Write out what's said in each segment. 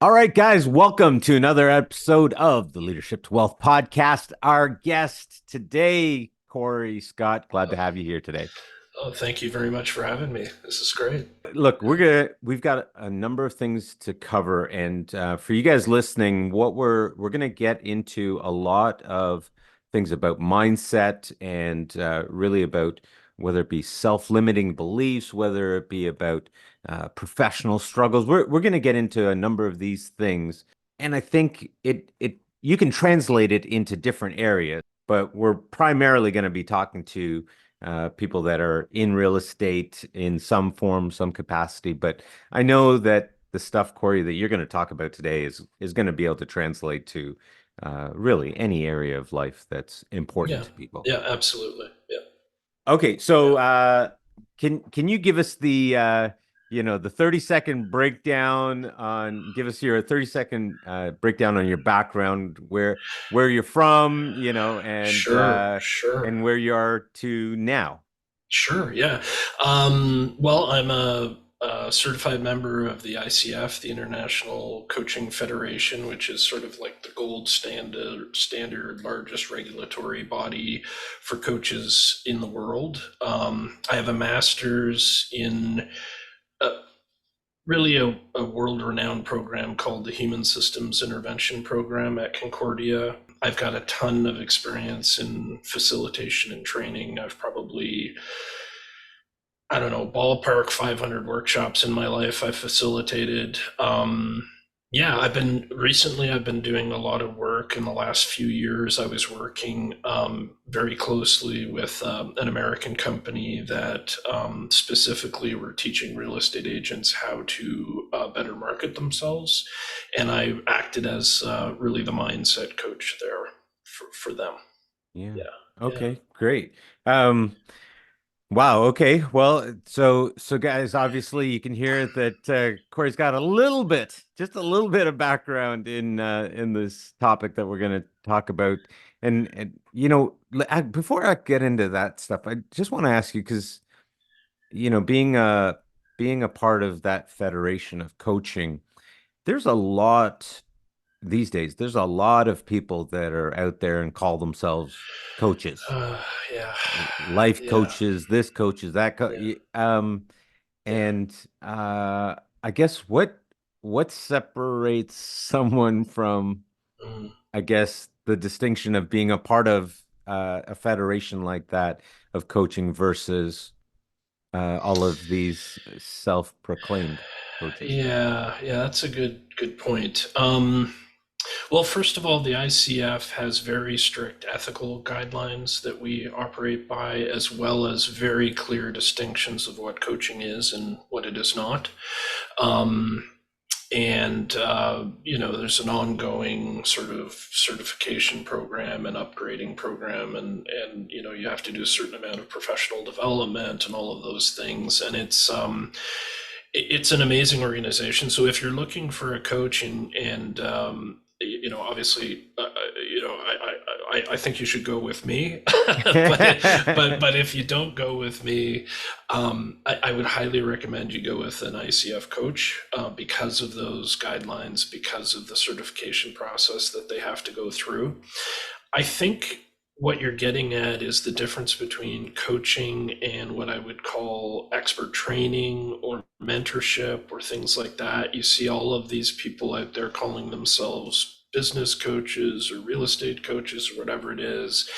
All right, guys, welcome to another episode of the Leadership to Wealth podcast. Our guest today, Corey Scott, glad to have you here today. Oh, thank you very much for having me. This is great. Look, we've got a number of things to cover, and for you guys listening, what we're gonna get into a lot of things about mindset and really about whether it be self-limiting beliefs, whether it be about professional struggles. We're gonna get into a number of these things, and I think it you can translate it into different areas, but we're primarily going to be talking to people that are in real estate in some form, some capacity. But I know that the stuff, Corey, that you're going to talk about today is going to be able to translate to really any area of life that's important Yeah. to people. Yeah, absolutely. Yeah. Okay, Yeah. so can you give us the 30-second breakdown on give us your 30-second breakdown on your background, where you're from, Sure. Sure. and where you are to now. Sure. Yeah. Well, I'm a certified member of the ICF, the International Coaching Federation, which is sort of like the gold standard largest regulatory body for coaches in the world. I have a master's in really a world-renowned program called the Human Systems Intervention Program at Concordia. I've got a ton of experience in facilitation and training. I've probably, I don't know, ballpark 500 workshops in my life I've facilitated. Yeah, I've been doing a lot of work in the last few years. I was working very closely with an American company that specifically were teaching real estate agents how to better market themselves. And I acted as really the mindset coach there for them. Yeah. Yeah. Yeah. Okay, great. Um, Wow. Okay. Well, so guys, obviously you can hear that Corey's got just a little bit of background in this topic that we're going to talk about. And before I get into that stuff, I just want to ask you because being a part of that federation of coaching, there's a lot these days. There's a lot of people that are out there and call themselves coaches, Uh, yeah. life Yeah. coaches, this coaches, that Yeah. Yeah. and I guess what separates someone from, Mm. I guess, the distinction of being a part of a federation like that of coaching versus all of these self-proclaimed coaches. Yeah, yeah, that's a good point. Well, first of all, the ICF has very strict ethical guidelines that we operate by, as well as very clear distinctions of what coaching is and what it is not. Um, there's an ongoing sort of certification program and upgrading program, and you have to do a certain amount of professional development and all of those things. And it's an amazing organization. So if you're looking for a coach obviously, I think you should go with me. But if you don't go with me, I would highly recommend you go with an ICF coach because of those guidelines, because of the certification process that they have to go through. I think what you're getting at is the difference between coaching and what I would call expert training or mentorship or things like that. You see all of these people out there calling themselves business coaches or real estate coaches or whatever it is,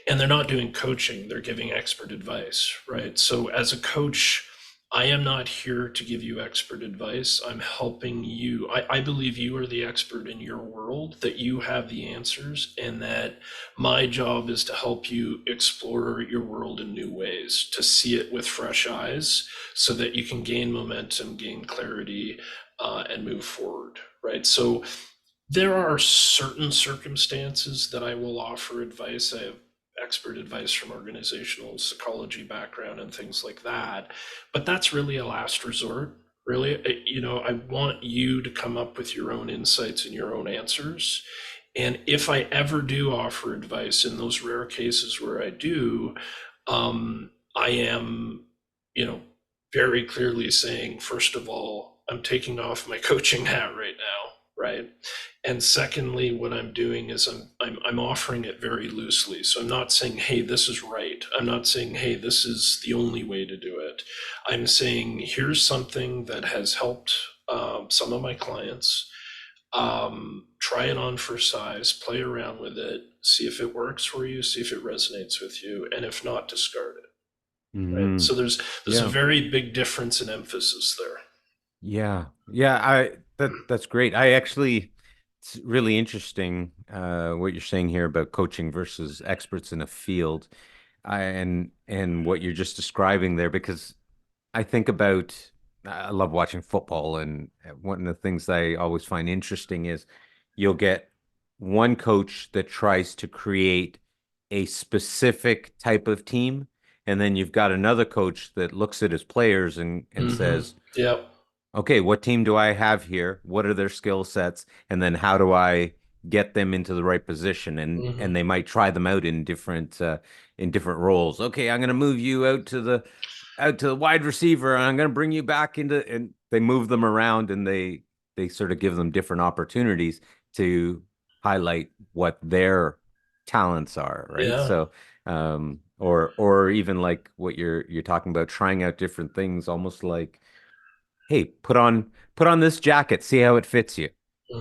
and they're not doing coaching, they're giving expert advice, right? So as a coach, I am not here to give you expert advice. I'm helping you. I believe you are the expert in your world, that you have the answers, and that my job is to help you explore your world in new ways, to see it with fresh eyes so that you can gain momentum, gain clarity, and move forward, right? So there are certain circumstances that I will offer advice. I have expert advice from organizational psychology background and things like that. But that's really a last resort. Really, I want you to come up with your own insights and your own answers. And if I ever do offer advice in those rare cases where I do, I am, you know, very clearly saying, first of all, I'm taking off my coaching hat right now. And secondly, what I'm doing is I'm offering it very loosely. So I'm not saying, hey, this is right. I'm not saying, hey, this is the only way to do it. I'm saying, here's something that has helped some of my clients. Try it on for size, play around with it, see if it works for you, see if it resonates with you, and if not, discard it. Right. Hmm. So there's a Yeah. very big difference in emphasis there. Yeah. Yeah. That's great. I actually, it's really interesting what you're saying here about coaching versus experts in a field. And what you're just describing there, because I think about, I love watching football, and one of the things that I always find interesting is you'll get one coach that tries to create a specific type of team, and then you've got another coach that looks at his players and Mm-hmm. says, Yep. okay, what team do I have here? What are their skill sets? And then how do I get them into the right position? And Mm-hmm. they might try them out in different roles. Okay, I'm going to move you out to the wide receiver, and I'm going to bring you back into, and they move them around, and they sort of give them different opportunities to highlight what their talents are, right? Yeah. So or even like what you're talking about, trying out different things, almost like, hey, put on this jacket, see how it fits you,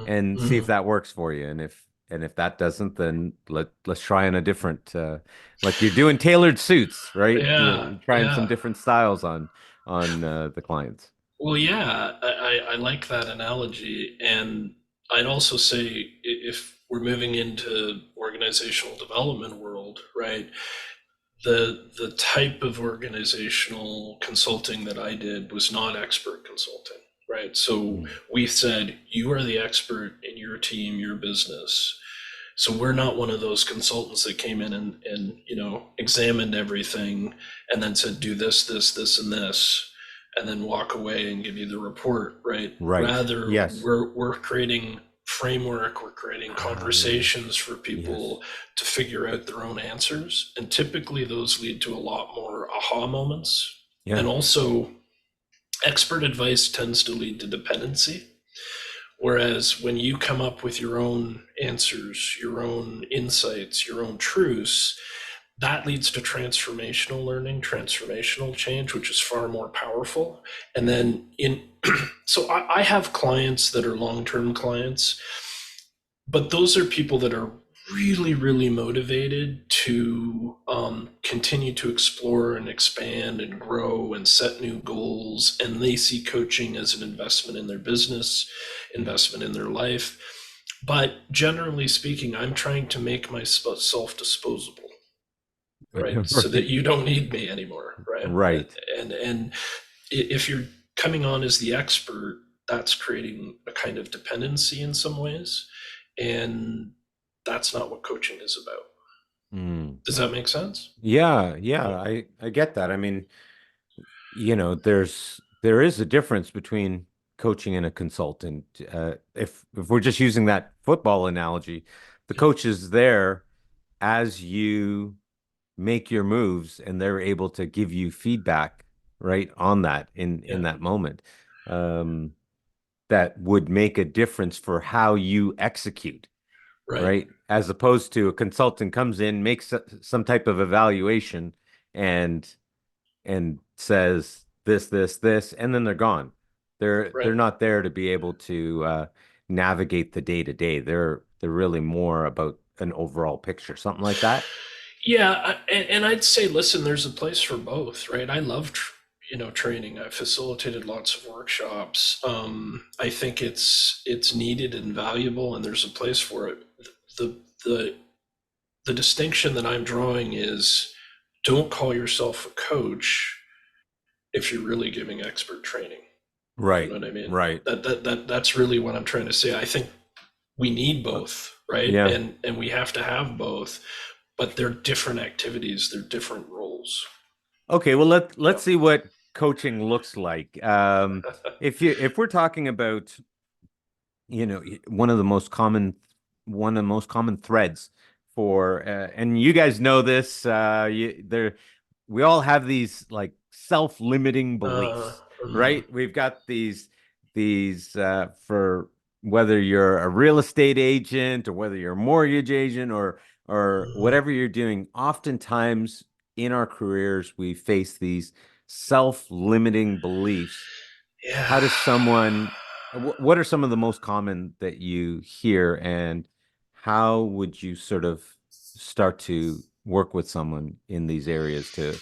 and see if Mm-hmm. that works for you. And if that doesn't, then let's try on a different like you're doing tailored suits, right? Yeah. You're trying some Yeah. different styles on the clients. Well, yeah, I like that analogy. And I'd also say if we're moving into organizational development world, right, the type of organizational consulting that I did was not expert consulting, right? So Mm. we said, you are the expert in your team, your business. So we're not one of those consultants that came in and examined everything and then said, do this, and this, and then walk away and give you the report, right? Right. Rather, Yes. we're creating framework, we're creating Ah, yes. conversations for Yes. people to figure out their own answers. And typically those lead to a lot more aha moments. And Yeah. also, expert advice tends to lead to dependency. Whereas when you come up with your own answers, your own insights, your own truths, that leads to transformational learning, transformational change, which is far more powerful. And then so I have clients that are long-term clients, but those are people that are really, really motivated to continue to explore and expand and grow and set new goals. And they see coaching as an investment in their business, investment in their life. But generally speaking, I'm trying to make myself disposable, right? So that Right. you don't need me anymore, right? Right. And if you're coming on as the expert, that's creating a kind of dependency in some ways, and that's not what coaching is about. Mm. Does that make sense? Yeah, yeah, Yeah. I get that. I mean, there is a difference between coaching and a consultant. If we're just using that football analogy, the coach is there as you make your moves, and they're able to give you feedback right on that in Yeah. that moment. Um, that would make a difference for how you execute, Right. right? As opposed to a consultant comes in, makes some type of evaluation, and says this, and then they're gone. They're Right. not there to be able to navigate the day to day. They're really more about an overall picture, something like that. Yeah, and I'd say, listen, there's a place for both, right? I love, training. I've facilitated lots of workshops. I think it's needed and valuable, and there's a place for it. The the the distinction that I'm drawing is, don't call yourself a coach if you're really giving expert training. You know Right, what I mean? right. That's really what I'm trying to say. I think we need Uh, both, right? yeah. And we have to have both, but they're different activities, they're different roles. Okay, well Yeah. let's see what coaching looks like. If we're talking about, one of the most common threads for and you guys know this, we all have these like self-limiting Uh, beliefs, mm, right? We've got these for whether you're a real estate agent or whether you're a mortgage agent or Mhm. whatever you're doing, oftentimes in our careers we face these self-limiting beliefs. Yeah. How does someone, what are some of the most common that you hear, and how would you sort of start to work with someone in these areas to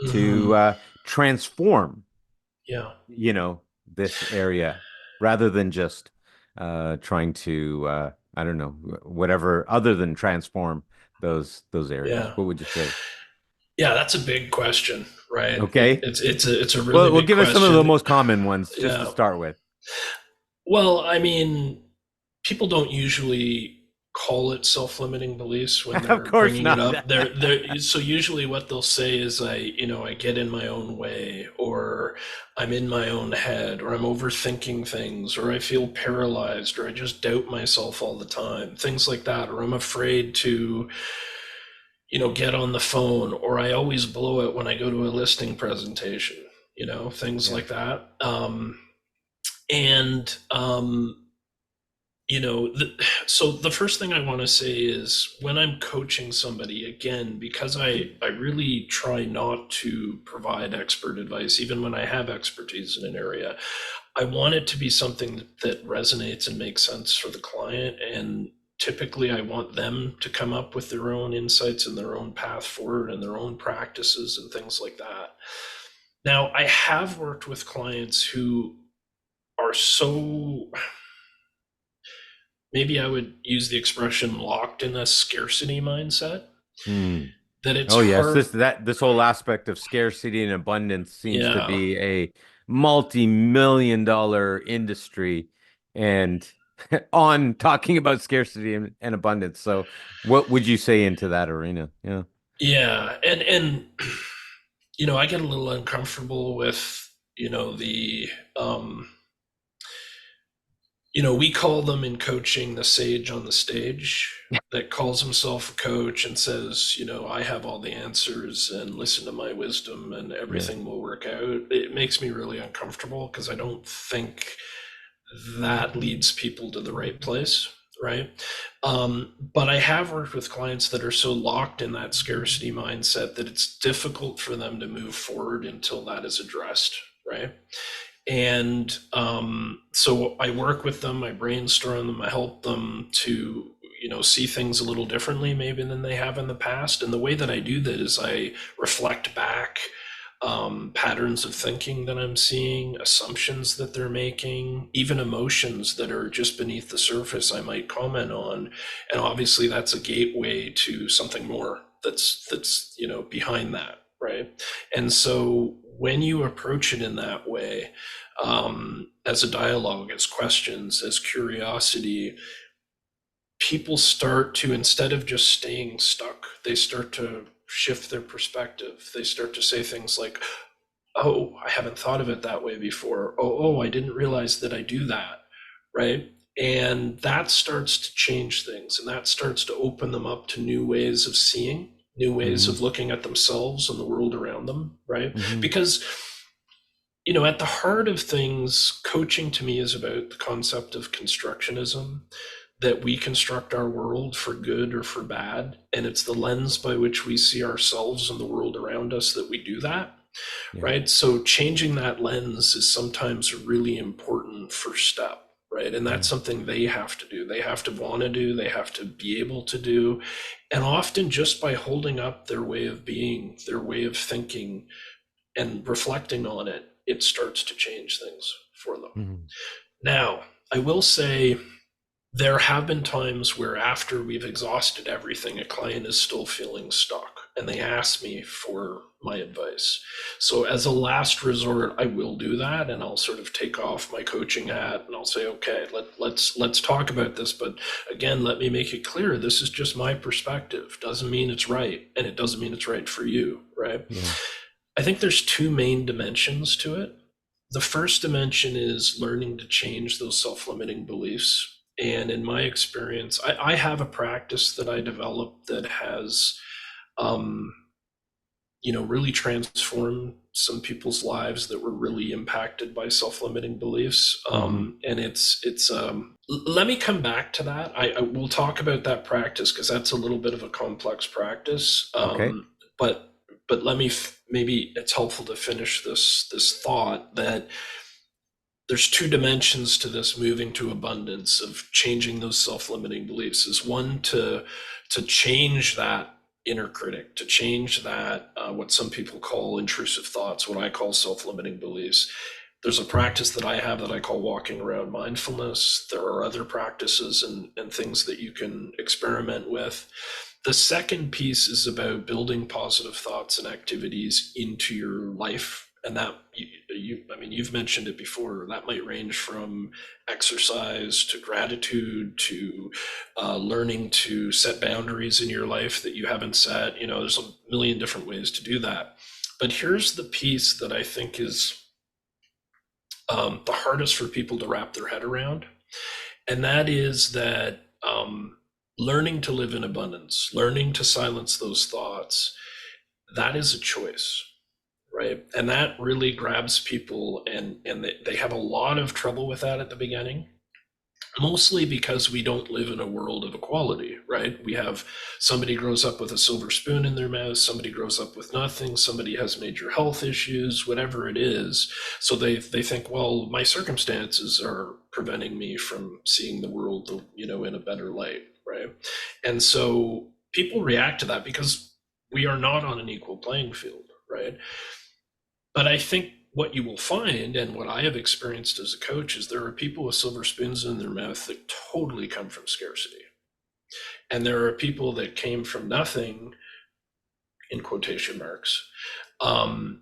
Mhm. transform, Yeah. this area rather than just trying to I don't know, whatever other than transform those areas? Yeah. What would you say? Yeah, that's a big question, right? Okay. It's a really Well, big give us some of the question. most common ones just to Yeah. start with. Well, I mean, people don't usually call it self-limiting beliefs when Of they're course bringing it not. up. They're so usually what they'll say is I get in my own way, or I'm in my own head, or I'm overthinking things, or I feel paralyzed, or I just doubt myself all the time. Things like that, or I'm afraid to get on the phone, or I always blow it when I go to a listing presentation, things Yeah. like that. And you know the, so the first thing I want to say is when I'm coaching somebody, again, because I really try not to provide expert advice even when I have expertise in an area. I want it to be something that resonates and makes sense for the client, and typically I want them to come up with their own insights and their own path forward and their own practices and things like that. Now, I have worked with clients who are so, maybe I would use the expression, locked in a scarcity mindset, Hmm. that it's Oh yes, hard. this whole aspect of scarcity and abundance seems to Yeah. be a multi-million-dollar industry, and on talking about scarcity and abundance. So, what would you say into that arena? Yeah. Yeah. And I get a little uncomfortable with, the um we call them in coaching the sage on the stage that calls himself a coach and says, I have all the answers and listen to my wisdom and Yeah. everything will work out. It makes me really uncomfortable because I don't think that leads people to the right place, right? But I have worked with clients that are so locked in that scarcity mindset that it's difficult for them to move forward until that is addressed, right? And so I work with them, I brainstorm them, I help them to see things a little differently maybe than they have in the past. And the way that I do that is I reflect back patterns of thinking that I'm seeing, assumptions that they're making, even emotions that are just beneath the surface I might comment on. And obviously that's a gateway to something more that's behind that, right? And so when you approach it in that way, as a dialogue, as questions, as curiosity, people start to, instead of just staying stuck, they start to shift their perspective. They start to say things like, oh, I haven't thought of it that way before. Oh, I didn't realize that I do that, right? And that starts to change things, and that starts to open them up to new ways of seeing, new ways Hmm. of looking at themselves and the world around them, right? Hmm. Because at the heart of things, coaching to me is about the concept of constructionism, that we construct our world for good or for bad. And it's the lens by which we see ourselves and the world around us that we do that, Yeah. right? So changing that lens is sometimes a really important first step, right? And Yeah. that's something they have to do. They have to want to do, they have to be able to do. And often just by holding up their way of being, their way of thinking, and reflecting on it, it starts to change things for them. Hmm. Now, I will say there have been times where after we've exhausted everything, a client is still feeling stuck and they ask me for my advice. So as a last resort, I will do that and I'll sort of take off my coaching hat and I'll say, okay, let's talk about this. But again, let me make it clear, this is just my perspective. Doesn't mean it's right, and it doesn't mean it's right for you, right? Yeah. I think there's two main dimensions to it. The first dimension is learning to change those self-limiting beliefs. And in my experience, I have a practice that I developed that has, um, really transformed some people's lives that were really impacted by self-limiting beliefs. Hmm. And it's Let me come back to that. I will talk about that practice because that's a little bit of a complex practice. Okay. But let me maybe it's helpful to finish this thought that there's two dimensions to this moving to abundance of changing those self-limiting beliefs. Is one to change that inner critic, to change that what some people call intrusive thoughts, what I call self-limiting beliefs. There's a practice that I have that I call walking around mindfulness. There are other practices and things that you can experiment with. The second piece is about building positive thoughts and activities into your life. And that I mean, you've mentioned it before. That might range from exercise to gratitude to learning to set boundaries in your life that you haven't set. You know, there's a million different ways to do that. But here's the piece that I think is the hardest for people to wrap their head around, and that is that learning to live in abundance, learning to silence those thoughts, that is a choice, right? And that really grabs people, and they have a lot of trouble with that at the beginning, mostly because we don't live in a world of equality, right? We have somebody grows up with a silver spoon in their mouth, somebody grows up with nothing, somebody has major health issues, whatever it is. So they think, well, my circumstances are preventing me from seeing the world, you know, in a better light, right? And so people react to that because we are not on an equal playing field, right? But I think what you will find, and what I have experienced as a coach, is there are people with silver spoons in their mouth that totally come from scarcity. And there are people that came from nothing, in quotation marks, um,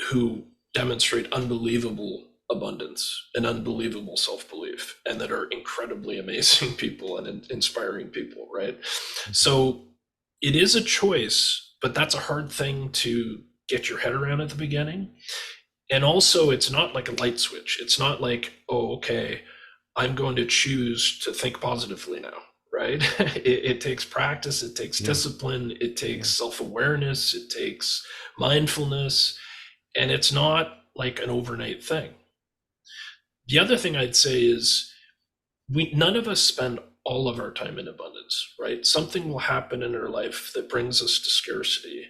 who demonstrate unbelievable abundance and unbelievable self-belief, and that are incredibly amazing people and inspiring people, right? So it is a choice, but that's a hard thing to get your head around at the beginning. And also, it's not like a light switch. It's not like, oh, okay, I'm going to choose to think positively now, right? It takes practice, it takes Yeah. discipline, it Yeah. takes self-awareness, it takes mindfulness, and it's not like an overnight thing. The other thing I'd say is we none of us spend all of our time in abundance, right? Something will happen in our life that brings us to scarcity.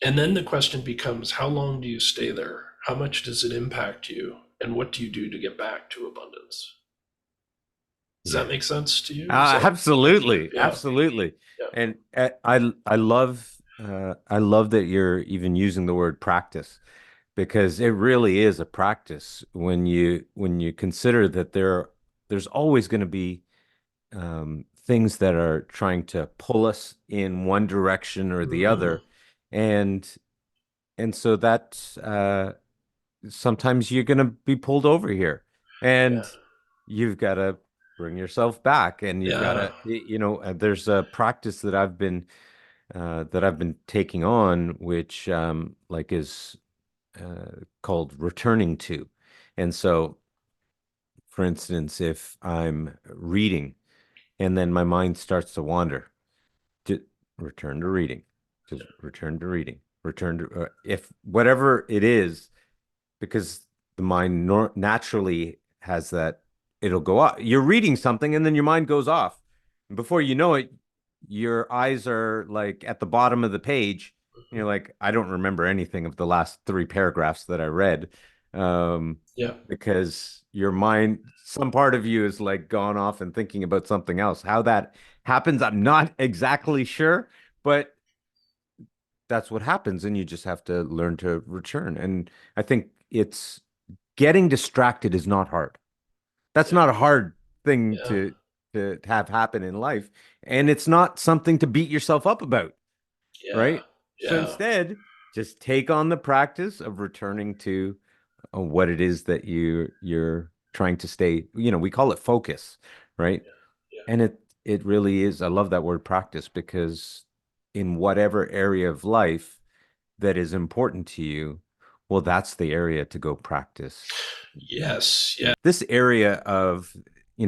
And then the question becomes, how long do you stay there? How much does it impact you? And what do you do to get back to abundance? Does that Yeah. make sense to you? Is that, Absolutely, yeah, absolutely. yeah. And I love that you're even using the word practice because it really is a practice when you consider that there's always going to be things that are trying to pull us in one direction or the Hmm. other, and so that sometimes you're going to be pulled over here, Yeah, and you've got to bring yourself back, and you've got yeah, to, there's a practice that I've been taking on, which like is called returning to. And so, for instance, if I'm reading and then my mind starts to wander, just return to reading, just return to reading, return to if whatever it is, because the mind naturally has that, it'll go off. You're reading something and then your mind goes off. And before you know it, your eyes are like at the bottom of the page. And you're like, I don't remember anything of the last three paragraphs that I read. yeah, Because your mind, some part of you is like gone off and thinking about something else. How that happens, I'm not exactly sure, but that's what happens. And you just have to learn to return. And I think it's getting distracted is not hard. That's yeah, not a hard thing yeah, to have happen in life. And it's not something to beat yourself up about, yeah, right? So yeah, instead, just take on the practice of returning to what it is that you're trying to stay, we call it focus, right? yeah, And it really is. I love that word practice because in whatever area of life that is important to you, well, that's the area to go practice. yes, yeah, This area of,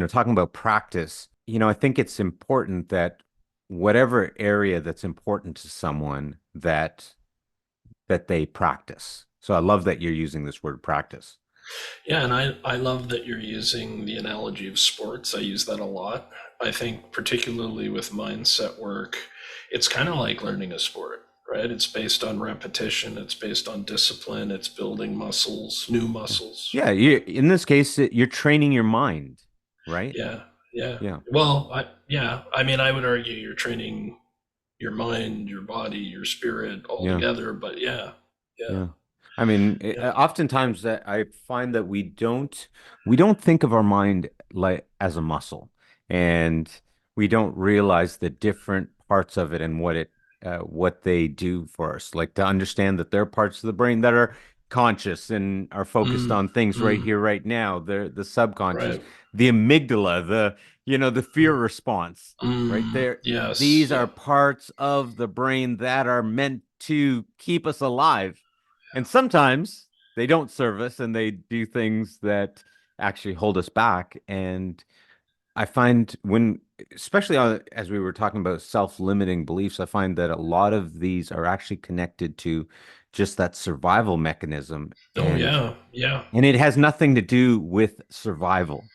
talking about practice, I think it's important that whatever area that's important to someone that they practice. So I love that you're using this word practice. Yeah, and I love that you're using the analogy of sports. I use that a lot. I think particularly with mindset work, it's kind of like learning a sport, right? It's based on repetition, it's based on discipline, it's building muscles, new muscles. Yeah, in this case, you're training your mind, right? Yeah, yeah. Yeah, Well, yeah, I mean, I would argue you're training your mind, your body, your spirit all yeah. together, but yeah, yeah, Yeah. I mean, yeah. oftentimes that I find that we don't think of our mind like as a muscle, and we don't realize the different parts of it and what they do for us. Like to understand that there are parts of the brain that are conscious and are focused Mm, on things right mm, here, right now. They're the subconscious, right. the amygdala, the fear response, right Mm, there. yes, These are yeah. parts of the brain that are meant to keep us alive. And sometimes they don't serve us and they do things that actually hold us back. And I find especially as we were talking about self-limiting beliefs, I find that a lot of these are actually connected to just that survival mechanism. Oh, And yeah, yeah. and it has nothing to do with survival.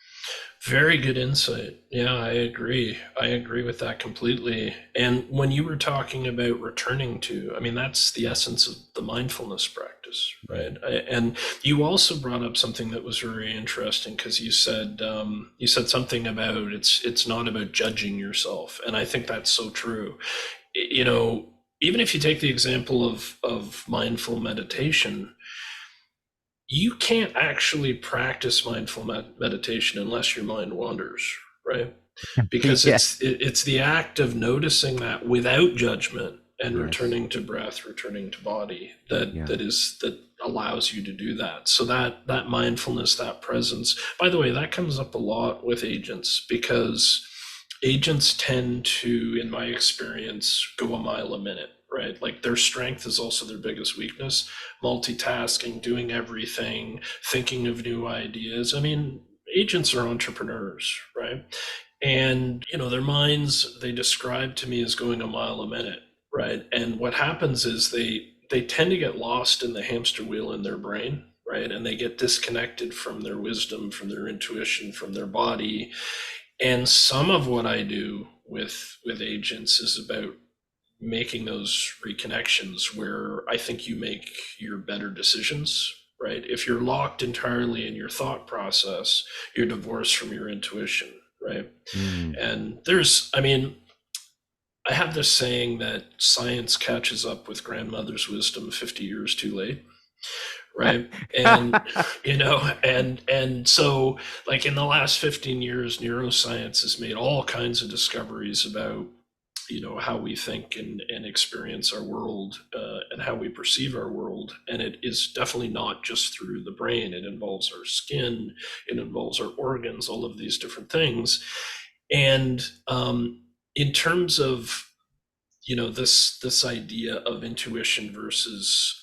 Very good insight. Yeah, I agree. I agree with that completely. And when you were talking about returning to, I mean, that's the essence of the mindfulness practice, right? And you also brought up something that was very interesting because you said something about it's not about judging yourself, and I think that's so true. You know, even if you take the example of mindful meditation, you can't actually practice mindful meditation unless your mind wanders, right? Because Yeah. it's the act of noticing that without judgment and Yes. returning to breath, returning to body, Yeah. that allows you to do that. So that mindfulness, that presence. By the way, that comes up a lot with agents because agents tend to, in my experience, go a mile a minute, right? Like their strength is also their biggest weakness. Multitasking, doing everything, thinking of new ideas. I mean, agents are entrepreneurs, right? And their minds, they describe to me as going a mile a minute, right? And what happens is they tend to get lost in the hamster wheel in their brain, right? And they get disconnected from their wisdom, from their intuition, from their body. And some of what I do with agents is about making those reconnections where I think you make your better decisions, right? If you're locked entirely in your thought process, you're divorced from your intuition, right? Mm. And I mean, I have this saying that science catches up with grandmother's wisdom 50 years too late, right? And and so like in the last 15 years neuroscience has made all kinds of discoveries about how we think and experience our world, and how we perceive our world, and it is definitely not just through the brain. It involves our skin, it involves our organs, all of these different things. And in terms of this idea of intuition versus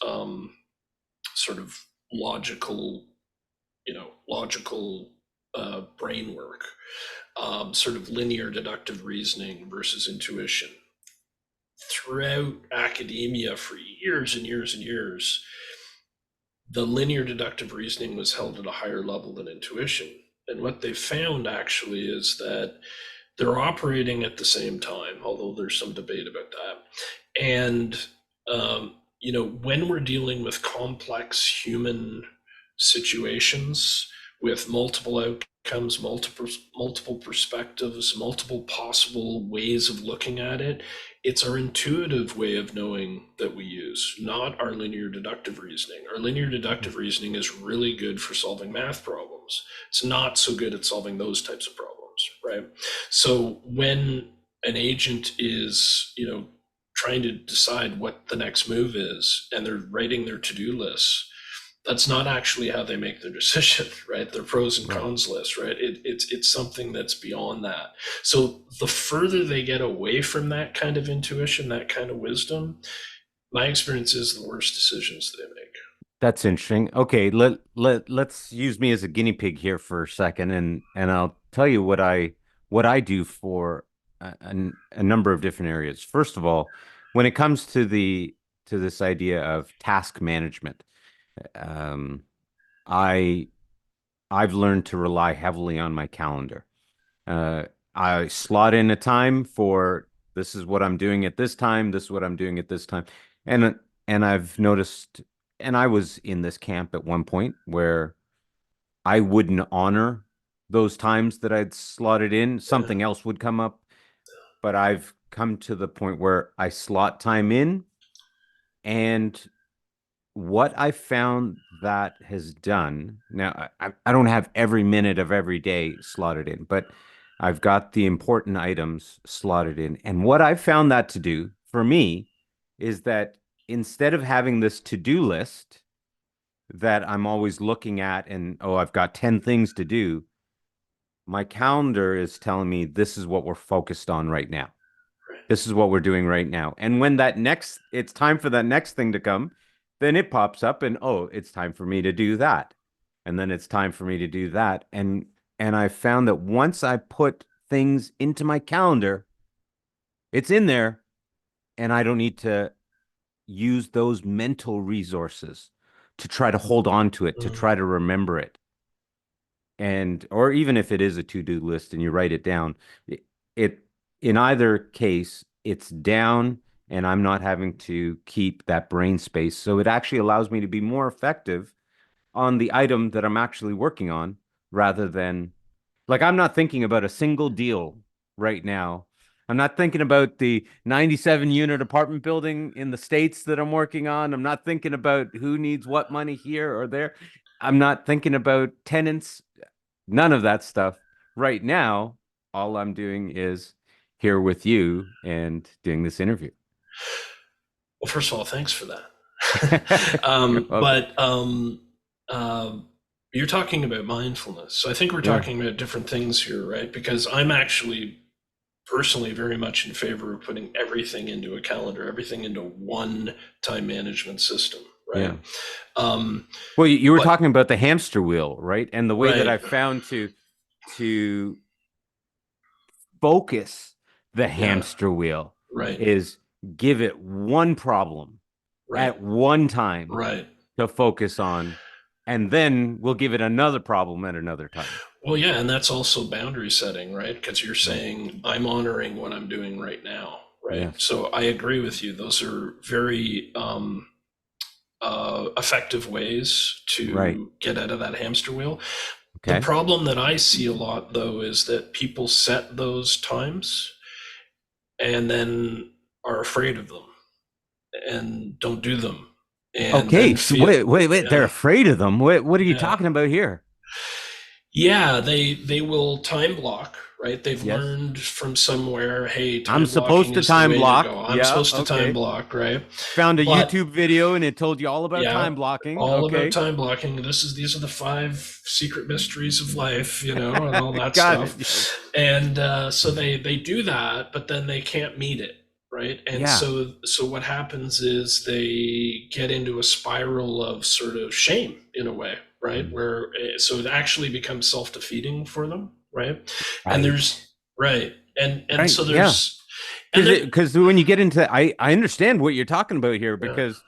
sort of logical logical brain work, sort of linear deductive reasoning versus intuition. Throughout academia for years and years and years, the linear deductive reasoning was held at a higher level than intuition. And what they found actually is that they're operating at the same time, although there's some debate about that. And, when we're dealing with complex human situations with multiple outcomes, multiple perspectives, multiple possible ways of looking at it, it's our intuitive way of knowing that we use, not our linear deductive reasoning. Our linear deductive reasoning is really good for solving math problems. It's not so good at solving those types of problems, right? So when an agent is, trying to decide what the next move is and they're writing their to-do lists, that's not actually how they make their decision, right? Their pros and Right. cons list, right? It's something that's beyond that. So the further they get away from that kind of intuition, that kind of wisdom, my experience is the worse decisions they make. That's interesting. Okay, let's use me as a guinea pig here for a second, and I'll tell you what I do for a number of different areas. First of all, when it comes to this idea of task management, um, I I've learned to rely heavily on my calendar. Uh, I slot in a time for this is what I'm doing at this time, this is what I'm doing at this time. And and I've noticed, and I was in this camp at one point where I wouldn't honor those times that I'd slotted in. Yeah. Something else would come up, but I've come to the point where I slot time in, and what I found that has done now, I don't have every minute of every day slotted in, but I've got the important items slotted in. And what I've found that to do for me is that instead of having this to-do list that I'm always looking at and, oh, I've got 10 things to do, my calendar is telling me this is what we're focused on right now. Right. This is what we're doing right now. And when it's time for that next thing to come, then it pops up and, oh, it's time for me to do that. And then it's time for me to do that. And I found that once I put things into my calendar, it's in there and I don't need to use those mental resources to try to hold on to it, to Mm. try to remember it. And or even if it is a to-do list and you write it down, it in either case, it's down and I'm not having to keep that brain space. So it actually allows me to be more effective on the item that I'm actually working on rather than like I'm not thinking about a single deal right now. I'm not thinking about the 97 unit apartment building in the States that I'm working on. I'm not thinking about who needs what money here or there. I'm not thinking about tenants, none of that stuff. Right now, all I'm doing is here with you and doing this interview. Well, first of all, thanks for that. You're welcome. But um, you're talking about mindfulness. So I think we're Yeah. talking about different things here, right? Because I'm actually personally very much in favor of putting everything into a calendar, everything into one time management system, right? Yeah. Um, Well, you were but talking about the hamster wheel, right? And the way that right, I found to focus the yeah, hamster wheel right, is give it one problem right, at one time right. to focus on, and then we'll give it another problem at another time. Well, yeah, and that's also boundary setting, right? Because you're Right. saying I'm honoring what I'm doing right now, right? Yes. So I agree with you. Those are very effective ways Right. to get out of that hamster wheel. The Okay. problem that I see a lot, though, is that people set those times and then are afraid of them and don't do them and Okay. then So feel, wait. They're yeah, afraid of them. What are you yeah. talking about here? Yeah, they will time block, right? They've Yes. learned from somewhere, hey, I'm time blocking supposed to is the time way to block. go. I'm Yeah. supposed to time Okay. block, right? Found a But YouTube video and it told you all about yeah, time blocking. all about Okay. time blocking. These are the five secret mysteries of life, and all that Got it. Yes. stuff. And so they do that, but then they can't meet it, right? And Yeah. so what happens is they get into a spiral of sort of shame in a way, right? Mm. Where so it actually becomes self defeating for them, right? And Right. there's right, and Right. so Yeah. there's and there Because when you get into I understand what you're talking about here yeah because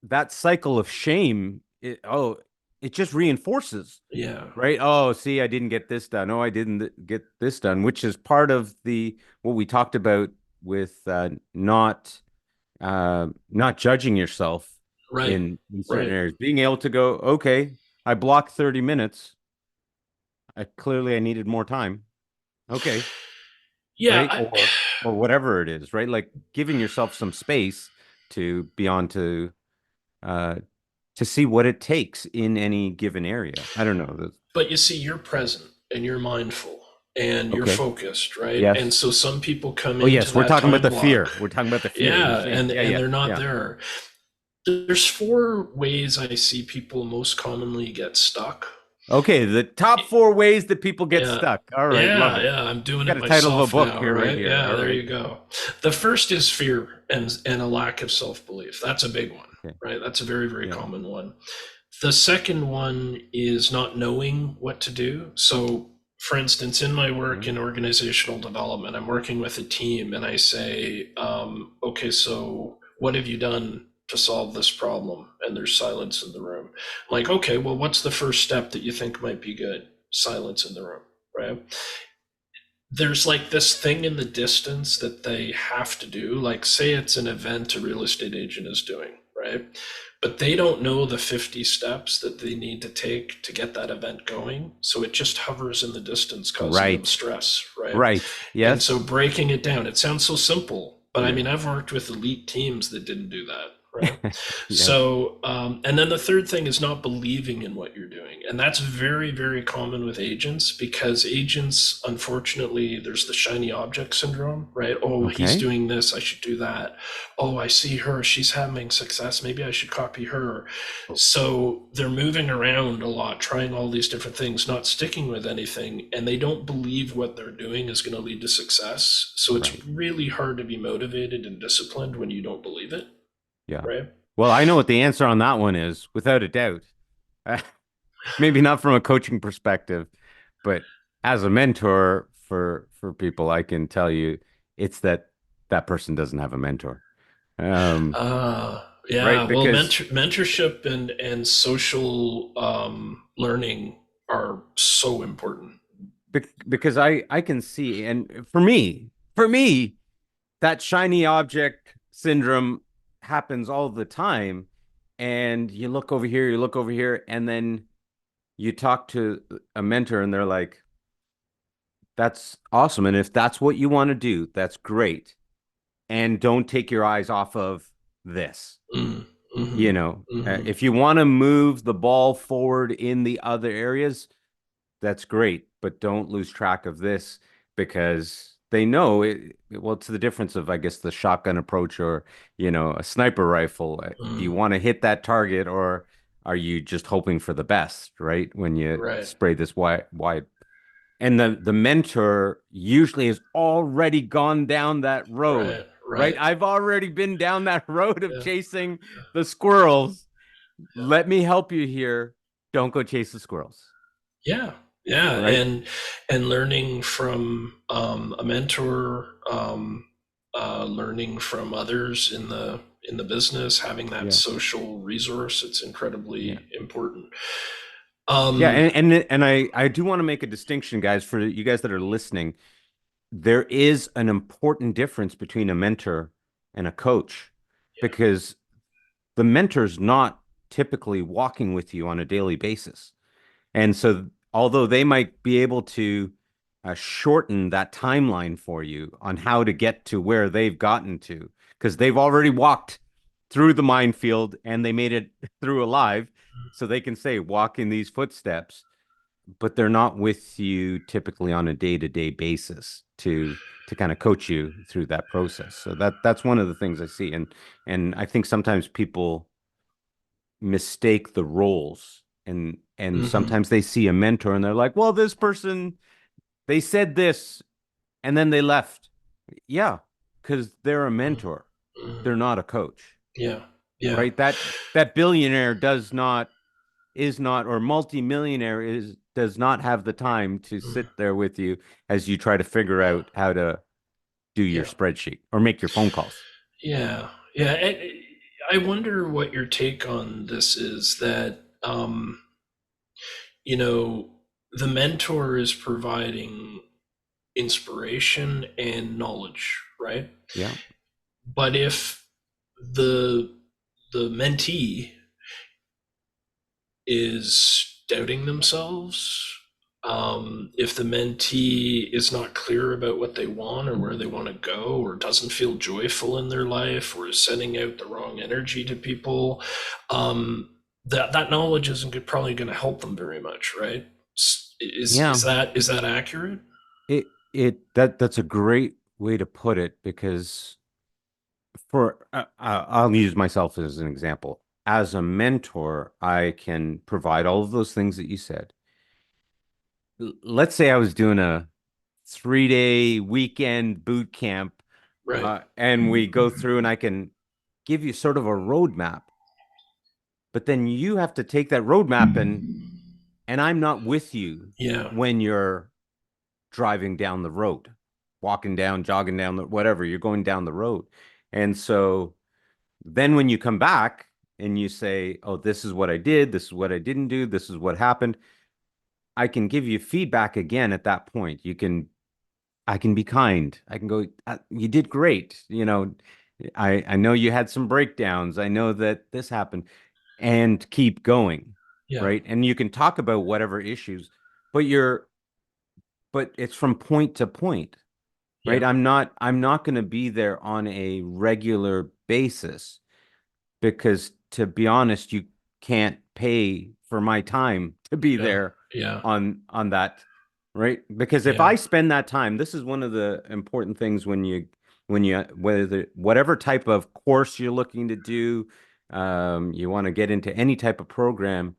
that cycle of shame it just reinforces, yeah right? Oh, see, I didn't get this done. Oh, I didn't get this done, which is part of the what we talked about with not judging yourself right in certain right. areas, being able to go, okay, I blocked 30 minutes. I needed more time. Okay, Yeah, right? Or whatever it is, right? Like giving yourself some space to be on uh to see what it takes in any given area. I don't know. but you see, you're present and you're mindful and you're Okay. focused, right? And Yes. so some people come Oh, into yes. We're that talking about time the block, fear. We're talking about the fear and the yeah, shame. Yeah, and yeah, they're not yeah. there. There's four ways I see people most commonly get stuck. Okay. The top four ways that people get Yeah. stuck. All right. Love Yeah, it. yeah, I'm doing Got it a title of a myself book now, here, right right? here. Yeah, All there right. you go. The first is fear and a lack of self-belief. That's a big one, Okay. right? That's a very, very Yeah. common one. The second one is not knowing what to do. So, for instance, in my work Mhm. in organizational development, I'm working with a team and I say, okay, so what have you done to solve this problem, and there's silence in the room. I'm like, okay, well, what's the first step that you think might be good? Silence in the room, right? There's like this thing in the distance that they have to do. Like, say it's an event a real estate agent is doing, right? But they don't know the 50 steps that they need to take to get that event going. So it just hovers in the distance, causing them Right. stress, right? Right. And Yes. so breaking it down, it sounds so simple, but I Yeah. mean, I've worked with elite teams that didn't do that, right? Yeah. So, and then the third thing is not believing in what you're doing. And that's very, very common with agents, because agents, unfortunately, there's the shiny object syndrome, right? Oh, he's Okay. doing this, I should do that. Oh, I see her, she's having success, maybe I should copy her. So they're moving around a lot, trying all these different things, not sticking with anything, and they don't believe what they're doing is going to lead to success. So it's Right. really hard to be motivated and disciplined when you don't believe it, Yeah. right? Well, I know what the answer on that one is, without a doubt. Maybe not from a coaching perspective, but as a mentor for people, I can tell you it's that that person doesn't have a mentor. Yeah. Right? Well, Because mentorship and social learning are so important. because I can see, and for me, that shiny object syndrome happens all the time. And you look over here, you look over here, and then you talk to a mentor, and they're like, "That's awesome, and if that's what you want to do, that's great." And don't take your eyes off of this. Mm, hmm hmm If you want to move the ball forward in the other areas, that's great, but don't lose track of this, because they know it. Well, it's the difference of, I guess, the shotgun approach or, a sniper rifle. Do you mm, want to hit that target, or are you just hoping for the best, right? When you right, spray this wide, and the mentor usually has already gone down that road, right, right? right. I've already been down that road of Yeah, chasing the squirrels. yeah, Let me help you here. Don't go chase the squirrels, yeah, yeah. right? And learning from a mentor, learning from others in the business, having that Yeah, social resource, it's yeah. incredibly important. Yeah, Um, and I do want to make a distinction, guys, for you guys that are listening. There is an important difference between a mentor and a coach, yeah, because the mentor's not typically walking with you on a daily basis. And so, although they might be able to shorten that timeline for you on how to get to where they've gotten to, because they've already walked through the minefield and they made it through alive, so they can say, walk in these footsteps, but they're not with you typically on a day-to-day basis to kind of coach you through that process. So that's one of the things I see. And I think sometimes people mistake the roles, and hmm sometimes they see a mentor and they're like, well, this person, they said this and then they left. Yeah, because they're a mentor, hmm they're not a coach, yeah, yeah, right? That billionaire is not, or multimillionaire does not have the time to mm, sit there with you as you try to figure yeah, out how to do your yeah, spreadsheet or make your phone calls. yeah, yeah. I wonder what your take on this is. That you know, the mentor is providing inspiration and knowledge, right? Yeah. But if the the mentee is doubting themselves, if the mentee is not clear about what they want or where they want to go, or doesn't feel joyful in their life, or is sending out the wrong energy to people, that knowledge isn't probably going to help them very much, right? Yeah. Is that accurate? That's a great way to put it, because I'll use myself as an example. As a mentor, I can provide all of those things that you said. Let's say I was doing a 3-day weekend boot camp, Right. and we go through, and I can give you sort of a roadmap, but then you have to take that roadmap, and I'm not with you Yeah. when you're driving down the road, walking down, jogging down, whatever, you're going down the road. And so Then when you come back and you say, oh, this is what I did, this is what I didn't do, this is what happened, I can give you feedback again at that point. I can be kind. I can go, you did great. I know you had some breakdowns. I know that this happened, and keep going, Yeah. right? And you can talk about whatever issues, but but it's from point to point, right? Yeah. I'm not going to be there on a regular basis because, to be honest, you can't pay for my time to be Yeah. there Yeah. on that, right? Because if Yeah. I spend that time, this is one of the important things when you whatever type of course you're looking to do, you want to get into any type of program,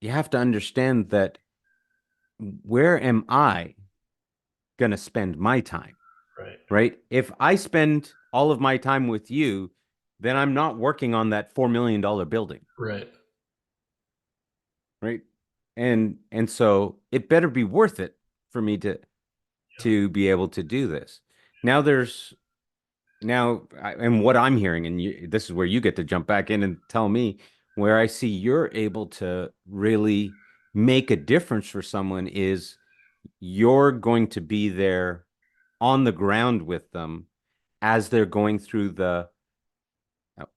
you have to understand that where am I going to spend my time, Right. right? If I spend all of my time with you, then I'm not working on that $4 million building, Right. right? And so it better be worth it for me Yeah. to be able to do this. Now there's and what I'm hearing, and this is where you get to jump back in and tell me where I see you're able to really make a difference for someone is you're going to be there on the ground with them as they're going through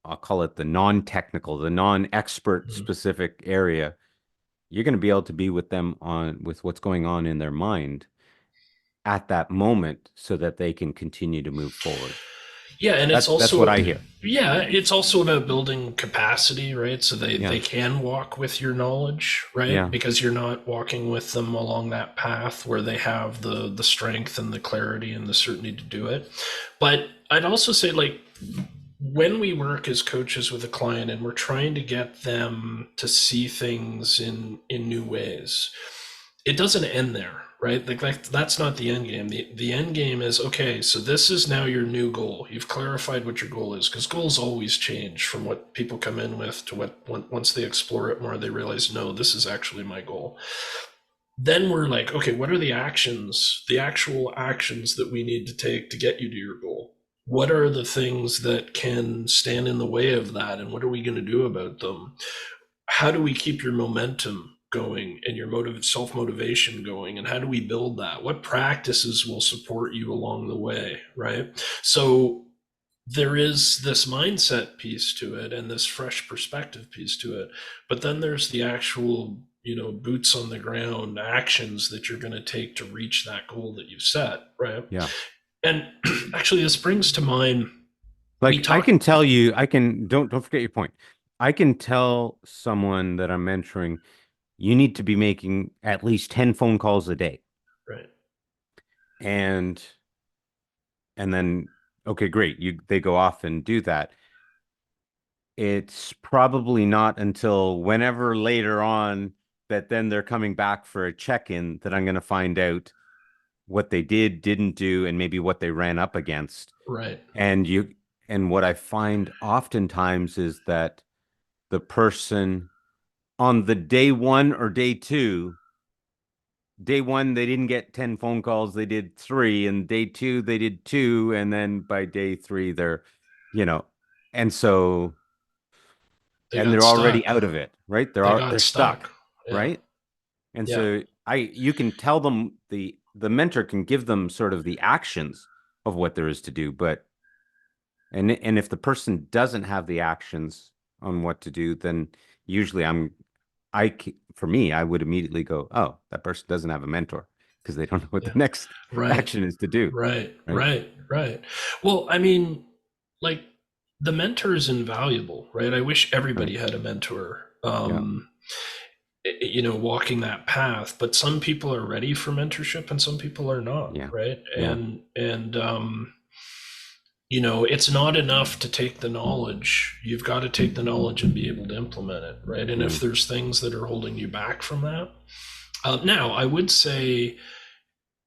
I'll call it the non-technical, the non-expert Mhm. specific area. You're going to be able to be with them on with what's going on in their mind at that moment so that they can continue to move forward. Yeah, and it's That's what also I hear. yeah, it's also about building capacity, right? So Yeah. they can walk with your knowledge, right? Yeah. Because you're not walking with them along that path where they have the strength and the clarity and the certainty to do it. But I'd also say like when we work as coaches with a client and we're trying to get them to see things in new ways, it doesn't end there, right? Like that's not the end game. The end game is okay. So this is now your new goal. You've clarified what your goal is because goals always change from what people come in with to once they explore it more, they realize no, this is actually my goal. Then we're like, okay, what are the actions, the actual actions that we need to take to get you to your goal? What are the things that can stand in the way of that, and what are we going to do about them? How do we keep your momentum going and your self motivation going, and how do we build that? What practices will support you along the way, right? So there is this mindset piece to it and this fresh perspective piece to it, but then there's the actual boots on the ground actions that you're going to take to reach that goal that you've set, right? Yeah. And actually this brings to mind, we Like I talked. can tell you, I can don't forget your point. I can tell someone that I'm mentoring, you need to be making at least 10 phone calls a day. Right. And then okay, great. They go off and do that. It's probably not until whenever later on that then they're coming back for a check-in that I'm going to find out what they didn't do, and maybe what they ran up against. Right. And what I find oftentimes is that the person on the day one or day one, they didn't get 10 phone calls, they did three, and day two, they did two, and then by day three, you know, and so, They and got they're already stuck. out of it, right? They got They're stuck, stuck. Yeah. right? And Yeah. so you can tell them the mentor can give them sort of the actions of what there is to do, but and if the person doesn't have the actions on what to do, then usually for me, I would immediately go, oh, that person doesn't have a mentor because they don't know what the Yeah. next Right. action is to do, Right. right? Right. Right. Well, I mean, like the mentor is invaluable, right? I wish Right. everybody had a mentor. Yeah. Walking that path, but some people are ready for mentorship and some people are not, Yeah. right? Yeah. It's not enough to take the knowledge. You've got to take the knowledge and be able to implement it, right? And if Mm. there's things that are holding you back from that, now I would say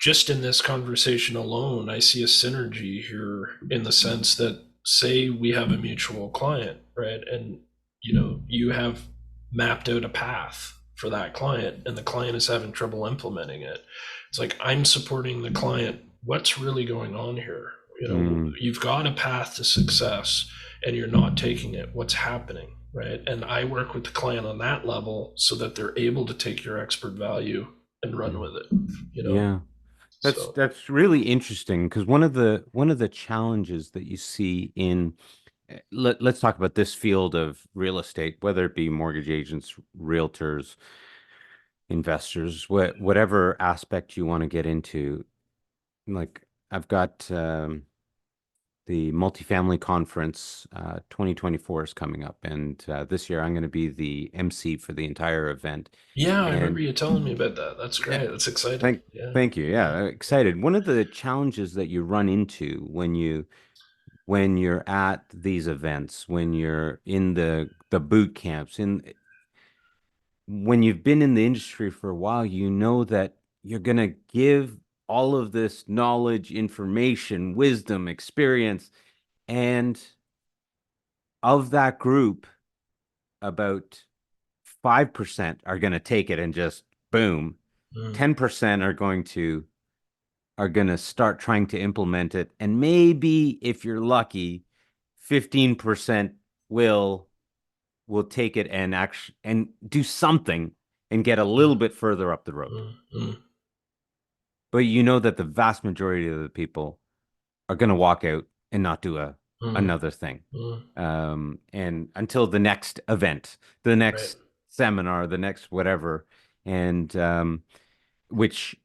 just in this conversation alone, I see a synergy here in the sense that say we have a mutual client, right? And you have mapped out a path for that client and the client is having trouble implementing it. It's like I'm supporting the client. What's really going on here? Mm. You've got a path to success. and you're not taking it, what's happening, right? And I work with the client on that level so that they're able to take your expert value and run Mm. with it, you know? Yeah. That's So, that's really interesting because one of the challenges that you see in let's talk about this field of real estate, whether it be mortgage agents, realtors, investors, whatever aspect you want to get into. Like I've got the multifamily conference 2024 is coming up, and this year I'm going to be the MC for the entire event. yeah, I remember And you telling me about that. That's yeah, great. That's exciting. thank Yeah. thank you. Yeah. Yeah, excited. One of the challenges that you run into when you're at these events, when you're in the boot camps, when you've been in the industry for a while, you know that you're going to give all of this knowledge, information, wisdom, experience, and of that group, about 5% are going to take it and just boom. Mm, 10% are going to start trying to implement it, and maybe if you're lucky, 15% will will take it and actually and do something and get a little mm, bit further up the road. mm, mm, But you know that the vast majority of the people are going to walk out and not do mm, another thing. mm. And until the next event, the Right. next seminar, the next whatever, and which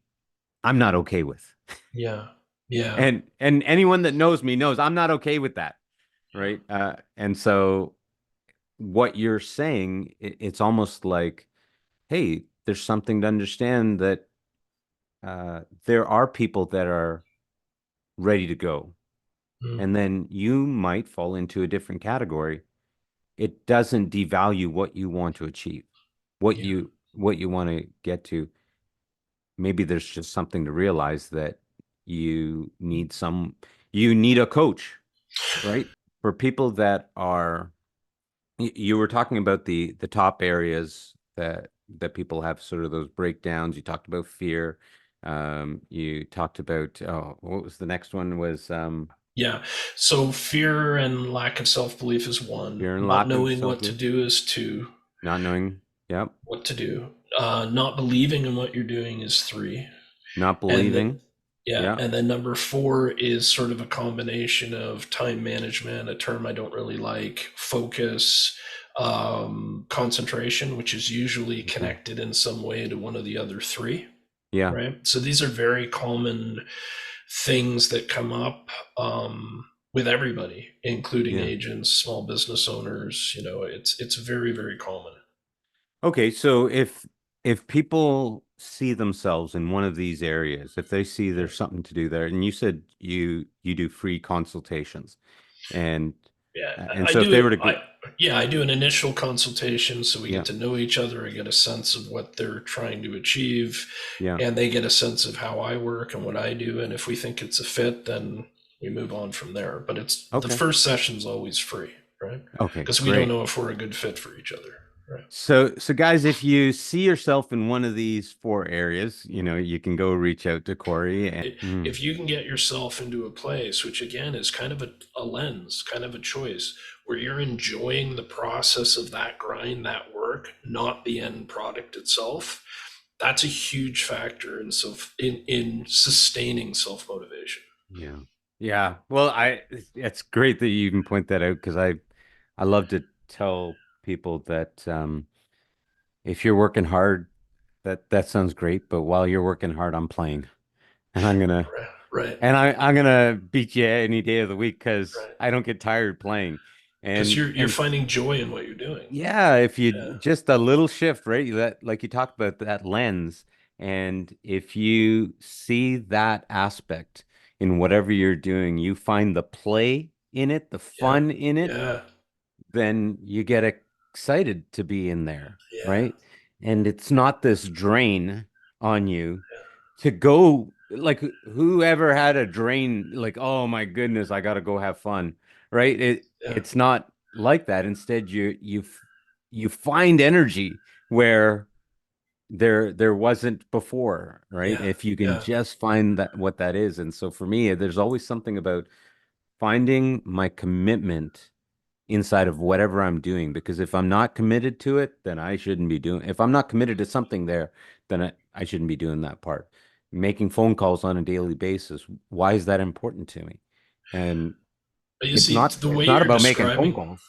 I'm not okay with. Yeah. Yeah. And anyone that knows me knows I'm not okay with that, Yeah. right? And so what you're saying, it's almost like, hey, there's something to understand that there are people that are ready to go, Mm, and then you might fall into a different category. It doesn't devalue what you want to achieve, yeah. what you want to get to. Maybe there's just something to realize that you need some you need a coach, right? For people that are you were talking about the top areas that people have sort of those breakdowns. You talked about fear. You talked about what was the next one was Yeah. So fear and lack of self-belief is one. fear and Not lack of knowing what to self-belief, do is two. not knowing, yep, What to do. Not believing in what you're doing is three. not And the, believing, yeah, yeah, and then number four is sort of a combination of time management, a term I don't really like, focus, concentration, which is usually okay, connected in some way to one of the other three, yeah, right? So these are very common things that come up with everybody, including yeah. agents, small business owners. It's very, very common. Okay, so if people see themselves in one of these areas, if they see Yeah. there's something to do there, and you said you do free consultations, and Yeah, and I so if do they it. were to get, I do an initial consultation so we yeah, get to know each other. I get a sense of what they're trying to achieve, yeah, and they get a sense of how I work and what I do. And if we think it's a fit, then we move on from there. But it's the okay, first session's always free, right? okay, Because we don't great. know if we're a good fit for each other, right? So guys, if you see yourself in one of these four areas, you can go reach out to Corey and If you can get yourself into a place, which again is kind of a lens, kind of a choice, where you're enjoying the process of that grind, that work, not the end product itself, that's a huge factor in sustaining self motivation. yeah. Yeah. Well, it's great that you even point that out because I love to tell people that if you're working hard, that sounds great, but while you're working hard, I'm playing. And I'm gonna Right, right, and I'm gonna beat you any day of the week because right. I don't get tired playing. Because And you're and finding joy in what you're doing. yeah, if you Yeah, just a little shift, right? That like you talked about that lens, and if you see that aspect in whatever you're doing, you find the play in it, the yeah, fun in it, yeah, then you get excited to be in there, yeah, right? And it's not this drain on you to go like whoever had a drain like, oh my goodness, I got to go have fun, right? yeah, It's not like that. Instead, you find energy where there wasn't before, right? yeah, If you can yeah, just find that what that is. And so for me, there's always something about finding my commitment inside of whatever I'm doing. Because if I'm not committed to it, then I shouldn't be doing. If I'm not committed to something there, then I shouldn't be doing that part. Making phone calls on a daily basis. Why is that important to me? And But you it's see, not it's not about making phone calls.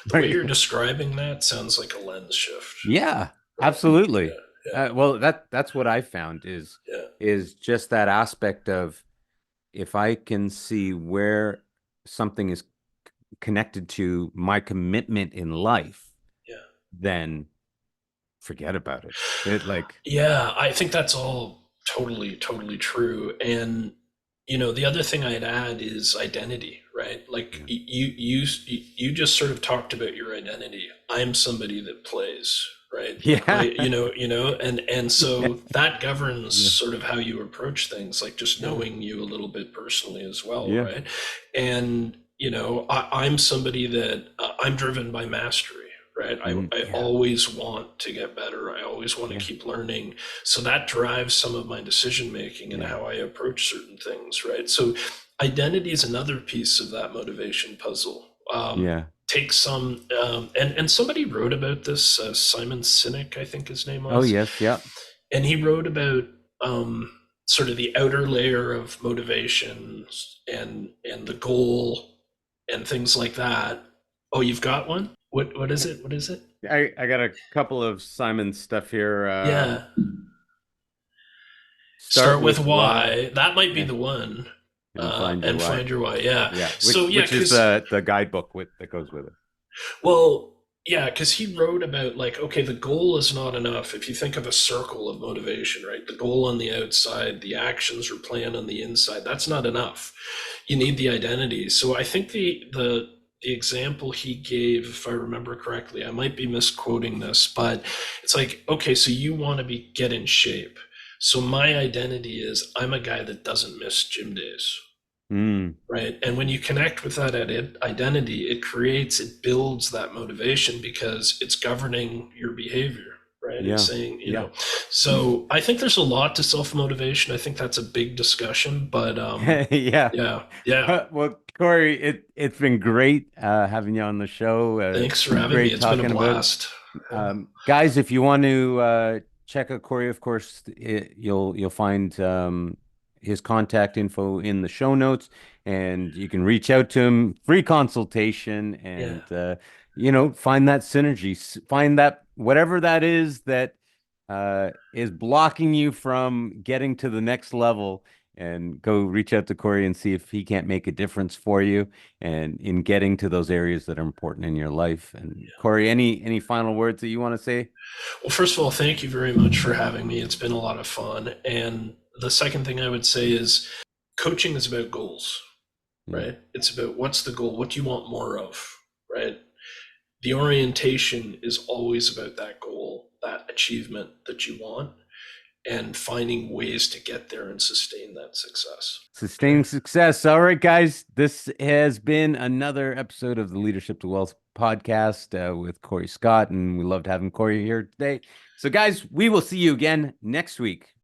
the way you're describing that sounds like a lens shift, Yeah, right? absolutely. Yeah, yeah, Well, that's what I found yeah, is just that aspect of if I can see where something is connected to my commitment in life, yeah. then forget about it. It like, Yeah, I think that's all totally, totally true. And the other thing I'd add is identity, right? Like yeah, you just sort of talked about your identity. I'm somebody that plays, right? yeah, Play, and so that governs yeah, sort of how you approach things, like just yeah, knowing you a little bit personally as well, yeah, right? And I'm somebody that I'm driven by mastery, right? I yeah, always want to get better. I always want to yeah, keep learning. So that drives some of my decision making and yeah, how I approach certain things, right? So identity is another piece of that motivation puzzle. yeah. Take some, and somebody wrote about this, Simon Sinek, I think his name Oh was, yes, yeah. and he wrote about sort of the outer layer of motivation and the goal and things like that. Oh, you've got one? What is it? What is it? I got a couple of Simon stuff here. Yeah. Start Start with with why why. That might be and, the one. find your And why. find your why. Yeah. Yeah, So yeah, which is because the guidebook with that goes with it. well, yeah, because he wrote about like, okay, the goal is not enough. If you think of a circle of motivation, right? The goal on the outside, the actions or plan on the inside, that's not enough. You need the identity. So I think the example he gave, if I remember correctly, I might be misquoting this, but it's like, okay, so you want to get in shape. So my identity is I'm a guy that doesn't miss gym days, Mm, right? And when you connect with that identity, it builds that motivation because it's governing your behavior, right? It's yeah, saying, yeah. so I think there's a lot to self motivation. I think that's a big discussion, but Yeah. yeah, yeah. Well, Corey, it's been great having you on the show. Thanks for having me. Great It's been a talking about it. blast. Yeah, Guys, if you want to check out Corey, of course, you'll find his contact info in the show notes, and you can reach out to him, free consultation, yeah. and find that synergy, find that whatever that is that is blocking you from getting to the next level. And go reach out to Corey and see if he can't make a difference for you and in getting to those areas that are important in your life. And Corey, any final words that you want to say? Well, first of all, thank you very much for having me. It's been a lot of fun. And the second thing I would say is coaching is about goals, Yeah. right? It's about what's the goal? What do you want more of, right? The orientation is always about that goal, that achievement that you want, and finding ways to get there and sustain that success. Okay. Sustaining success. All right, guys. This has been another episode of the Leadership to Wealth podcast with Corey Scott, and we loved having Corey here today. So, guys, we will see you again next week.